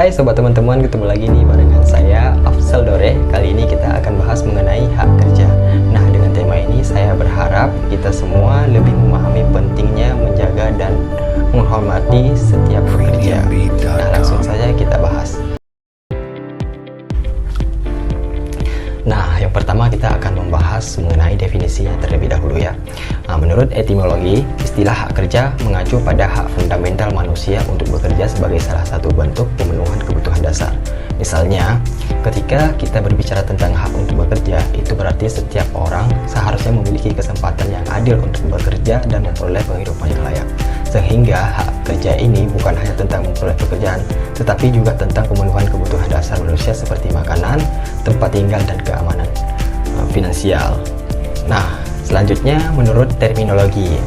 Hai sobat teman-teman, ketemu lagi nih barengan saya Afzal Dore. Kali ini kita akan bahas mengenai hak kerja. Nah, dengan tema ini saya berharap kita semua lebih memahami pentingnya menjaga dan menghormati setiap pekerja. Nah, langsung saja kita bahas. Nah, yang pertama kita akan membahas mengenai definisinya terlebih dahulu ya. Nah, menurut etimologi, istilah hak kerja mengacu pada hak fundamental manusia untuk bekerja sebagai salah satu bentuk pemenuhan kebutuhan dasar. Misalnya, ketika kita berbicara tentang hak untuk bekerja, itu berarti setiap orang seharusnya memiliki kesempatan yang adil untuk bekerja dan memperoleh penghidupan yang layak. Sehingga hak kerja ini bukan hanya tentang memperoleh pekerjaan, tetapi juga tentang pemenuhan kebutuhan dasar manusia seperti makanan, tempat tinggal, dan keamanan finansial. Nah, selanjutnya menurut terminologi,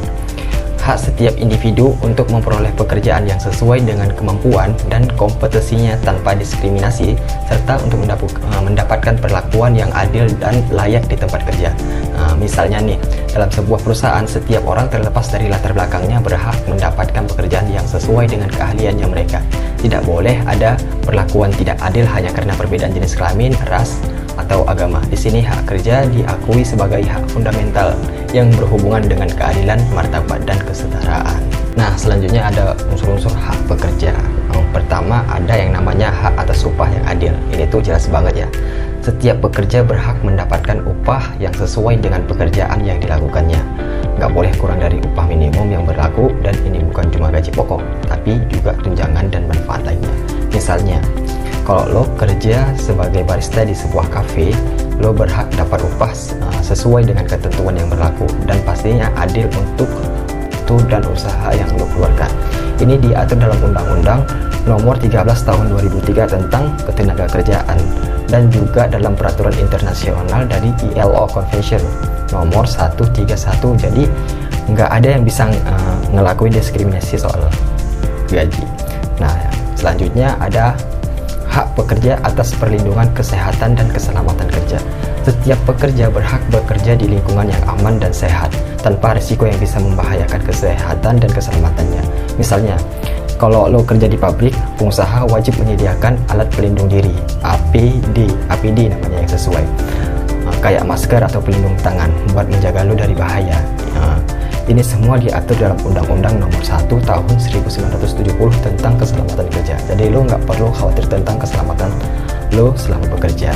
hak setiap individu untuk memperoleh pekerjaan yang sesuai dengan kemampuan dan kompetensinya tanpa diskriminasi, serta untuk mendapatkan perlakuan yang adil dan layak di tempat kerja. Misalnya nih, dalam sebuah perusahaan, setiap orang terlepas dari latar belakangnya berhak mendapatkan pekerjaan yang sesuai dengan keahliannya mereka. Tidak boleh ada perlakuan tidak adil hanya karena perbedaan jenis kelamin, ras, atau agama. Di sini hak kerja diakui sebagai hak fundamental yang berhubungan dengan keadilan, martabat, dan kesetaraan. Nah, selanjutnya ada unsur-unsur hak pekerja. Yang pertama ada yang namanya hak atas upah yang adil. Ini tuh jelas banget ya. Setiap pekerja berhak mendapatkan upah yang sesuai dengan pekerjaan yang dilakukannya. Nggak boleh kurang dari upah minimum yang berlaku, dan ini bukan cuma gaji pokok, tapi juga tunjangan dan manfaat lainnya. Misalnya, kalau lo kerja sebagai barista di sebuah kafe, lo berhak dapat upah sesuai dengan ketentuan yang berlaku dan pastinya adil untuk itu dan usaha yang lo keluarkan. Ini diatur dalam Undang-Undang Nomor 13 Tahun 2003 tentang Ketenagakerjaan dan juga dalam peraturan internasional dari ILO Convention Nomor 131. Jadi nggak ada yang bisa ngelakuin diskriminasi soal gaji. Nah, selanjutnya ada hak pekerja atas perlindungan kesehatan dan keselamatan kerja. Setiap pekerja berhak bekerja di lingkungan yang aman dan sehat, tanpa risiko yang bisa membahayakan kesehatan dan keselamatannya. Misalnya, kalau lo kerja di pabrik, pengusaha wajib menyediakan alat pelindung diri, APD namanya yang sesuai. Kayak masker atau pelindung tangan, buat menjaga lo dari bahaya. Ini semua diatur dalam Undang-Undang Nomor 1 Tahun 1970 tentang keselamatan kerja. Jadi lo nggak perlu khawatir tentang keselamatan lo selama bekerja.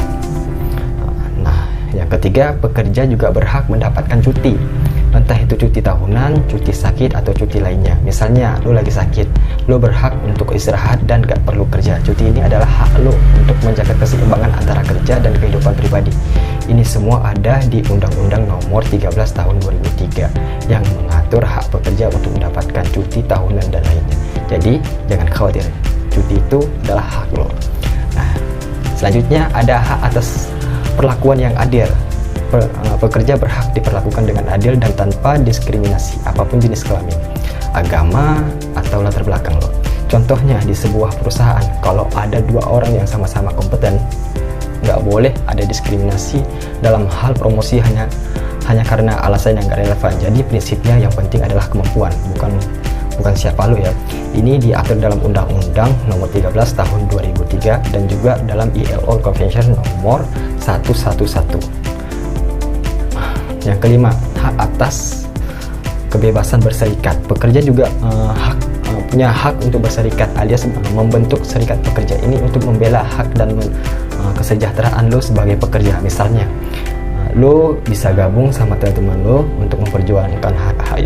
Nah, yang ketiga, pekerja juga berhak mendapatkan cuti. Entah itu cuti tahunan, cuti sakit, atau cuti lainnya. Misalnya, lo lagi sakit, lo berhak untuk istirahat dan gak perlu kerja. Cuti ini adalah hak lo untuk menjaga keseimbangan antara kerja dan kehidupan pribadi. Ini semua ada di Undang-Undang Nomor 13 Tahun 2003 yang mengatur hak pekerja untuk mendapatkan cuti tahunan dan lainnya. Jadi, jangan khawatir, cuti itu adalah hak lo. Nah, selanjutnya ada hak atas perlakuan yang adil. Pekerja berhak diperlakukan dengan adil dan tanpa diskriminasi apapun jenis kelamin, agama, atau latar belakang lo. Contohnya di sebuah perusahaan, kalau ada dua orang yang sama-sama kompeten, nggak boleh ada diskriminasi dalam hal promosi hanya karena alasan yang nggak relevan. Jadi prinsipnya yang penting adalah kemampuan, bukan siapa lo ya. Ini diatur dalam Undang-Undang Nomor 13 Tahun 2003 dan juga dalam ILO Convention Nomor 111. Yang kelima, hak atas kebebasan berserikat. Pekerja juga punya hak untuk berserikat alias membentuk serikat pekerja ini untuk membela hak dan kesejahteraan lo sebagai pekerja. Misalnya, lo bisa gabung sama teman-teman lo untuk memperjuangkan hak-hak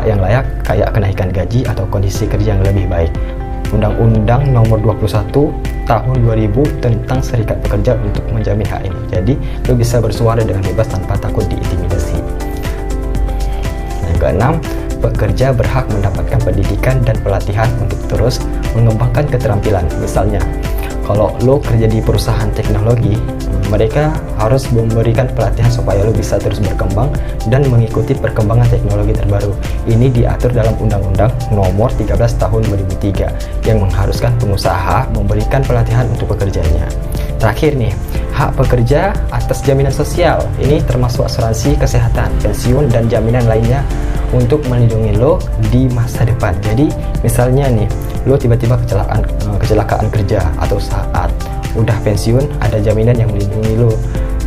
yang layak kayak kenaikan gaji atau kondisi kerja yang lebih baik. Undang-Undang Nomor 21 Tahun 2000 tentang serikat pekerja untuk menjamin hak ini. Jadi, lo bisa bersuara dengan bebas tanpa takut diintimidasi. Yang keenam, pekerja berhak mendapatkan pendidikan dan pelatihan untuk terus mengembangkan keterampilan. Misalnya, kalau lo kerja di perusahaan teknologi, mereka harus memberikan pelatihan supaya lo bisa terus berkembang dan mengikuti perkembangan teknologi terbaru. Ini diatur dalam Undang-Undang Nomor 13 Tahun 2003 yang mengharuskan pengusaha memberikan pelatihan untuk pekerjanya. Terakhir nih, hak pekerja atas jaminan sosial. Ini termasuk asuransi kesehatan, pensiun, dan jaminan lainnya untuk melindungi lo di masa depan. Jadi misalnya nih, lo tiba-tiba kecelakaan kerja, atau saat udah pensiun ada jaminan yang melindungi lo.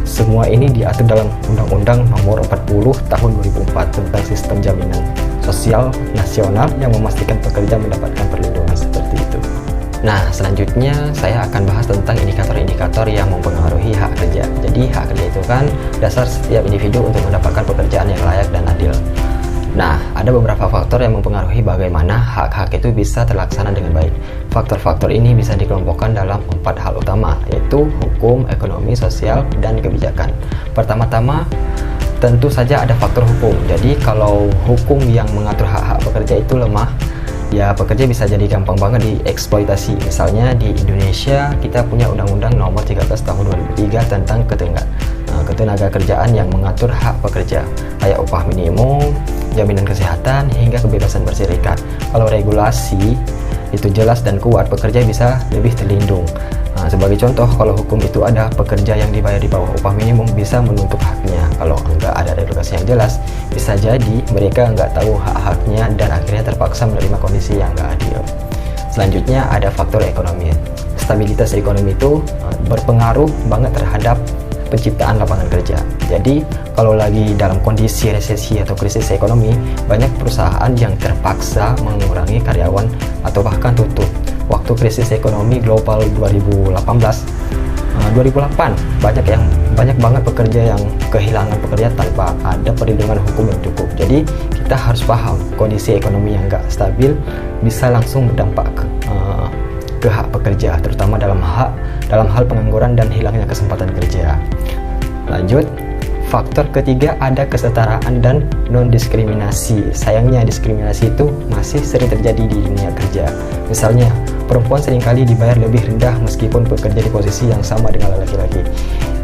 Semua ini diatur dalam Undang-Undang Nomor 40 Tahun 2004 tentang Sistem Jaminan Sosial Nasional yang memastikan pekerja mendapatkan perlindungan seperti itu. Nah, selanjutnya saya akan bahas tentang indikator-indikator yang mempengaruhi hak kerja. Jadi, hak kerja itu kan dasar setiap individu untuk mendapatkan pekerjaan yang layak dan adil. Nah, ada beberapa faktor yang mempengaruhi bagaimana hak-hak itu bisa terlaksana dengan baik. Faktor-faktor ini bisa dikelompokkan dalam 4 hal utama, yaitu hukum, ekonomi, sosial, dan kebijakan. Pertama-tama, tentu saja ada faktor hukum. Jadi, kalau hukum yang mengatur hak-hak pekerja itu lemah, ya pekerja bisa jadi gampang banget dieksploitasi. Misalnya di Indonesia, kita punya Undang-Undang Nomor 13 Tahun 2003 tentang ketenaga kerjaan yang mengatur hak pekerja, kayak upah minimum, jaminan kesehatan, hingga kebebasan berserikat. Kalau regulasi itu jelas dan kuat, pekerja bisa lebih terlindung. Sebagai contoh, kalau hukum itu ada, pekerja yang dibayar di bawah upah minimum bisa menuntut haknya. Kalau enggak ada regulasi yang jelas, bisa jadi mereka enggak tahu hak-haknya dan akhirnya terpaksa menerima kondisi yang enggak adil. Selanjutnya ada faktor ekonomi. Stabilitas ekonomi itu berpengaruh banget terhadap penciptaan lapangan kerja. Jadi, kalau lagi dalam kondisi resesi atau krisis ekonomi, banyak perusahaan yang terpaksa mengurangi karyawan atau bahkan tutup. Waktu krisis ekonomi global 2008, banyak banget pekerja yang kehilangan pekerjaan tanpa ada perlindungan hukum yang cukup. Jadi, kita harus paham kondisi ekonomi yang nggak stabil bisa langsung berdampak ke hak pekerja, terutama dalam hal pengangguran dan hilangnya kesempatan kerja. Lanjut, faktor ketiga ada kesetaraan dan non-diskriminasi. Sayangnya diskriminasi itu masih sering terjadi di dunia kerja. Misalnya, perempuan seringkali dibayar lebih rendah meskipun bekerja di posisi yang sama dengan laki-laki.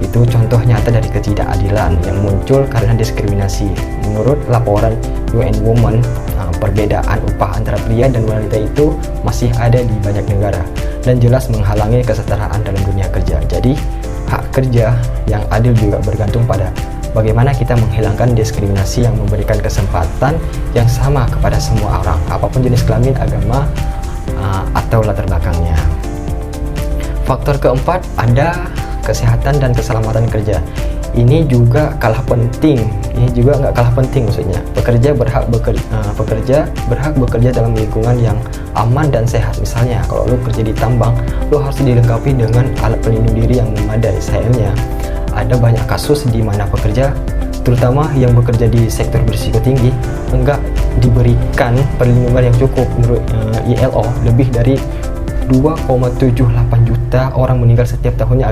Itu contoh nyata dari ketidakadilan yang muncul karena diskriminasi. Menurut laporan UN Women, perbedaan upah antara pria dan wanita itu masih ada di banyak negara dan jelas menghalangi kesetaraan dalam dunia kerja. Jadi, hak kerja yang adil juga bergantung pada bagaimana kita menghilangkan diskriminasi yang memberikan kesempatan yang sama kepada semua orang, apapun jenis kelamin, agama, atau latar belakangnya. Faktor keempat ada kesehatan dan keselamatan kerja. Ini juga kalah penting. Maksudnya. Pekerja berhak bekerja dalam lingkungan yang aman dan sehat. Misalnya, kalau lo kerja di tambang, lo harus dilengkapi dengan alat pelindung diri yang memadai. Sayangnya, ada banyak kasus di mana pekerja, terutama yang bekerja di sektor berisiko tinggi, enggak diberikan perlindungan yang cukup. Menurut ILO, lebih dari 2,78 juta orang meninggal setiap tahunnya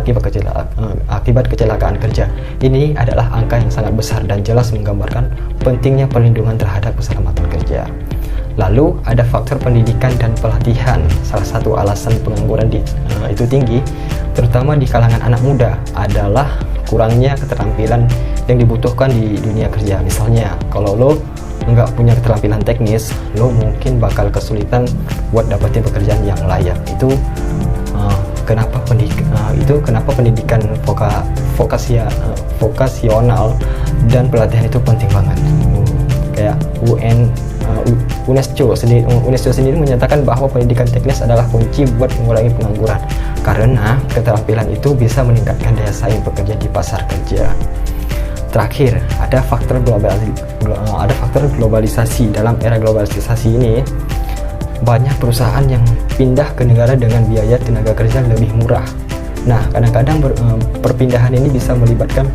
akibat kecelakaan kerja. Ini adalah angka yang sangat besar dan jelas menggambarkan pentingnya perlindungan terhadap keselamatan kerja. Lalu ada faktor pendidikan dan pelatihan. Salah satu alasan pengangguran itu tinggi, terutama di kalangan anak muda, adalah kurangnya keterampilan yang dibutuhkan di dunia kerja. Misalnya, kalau lo nggak punya keterampilan teknis, lo mungkin bakal kesulitan buat dapetin pekerjaan yang layak. Itu kenapa pendidikan vokasional dan pelatihan itu penting banget. Kayak UNESCO sendiri menyatakan bahwa pendidikan teknis adalah kunci buat mengurangi pengangguran, karena keterampilan itu bisa meningkatkan daya saing pekerja di pasar kerja. Terakhir, ada faktor globalisasi. Dalam era globalisasi ini, banyak perusahaan yang pindah ke negara dengan biaya tenaga kerja lebih murah. Nah, kadang-kadang perpindahan ini bisa melibatkan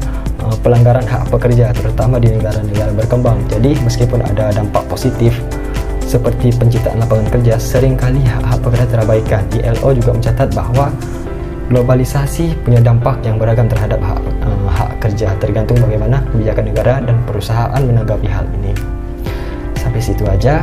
pelanggaran hak pekerja, terutama di negara-negara berkembang. Jadi, meskipun ada dampak positif seperti penciptaan lapangan kerja, seringkali hak pekerja terabaikan. ILO juga mencatat bahwa globalisasi punya dampak yang beragam terhadap hak kerja, tergantung bagaimana kebijakan negara dan perusahaan menanggapi hal ini. Sampai situ aja.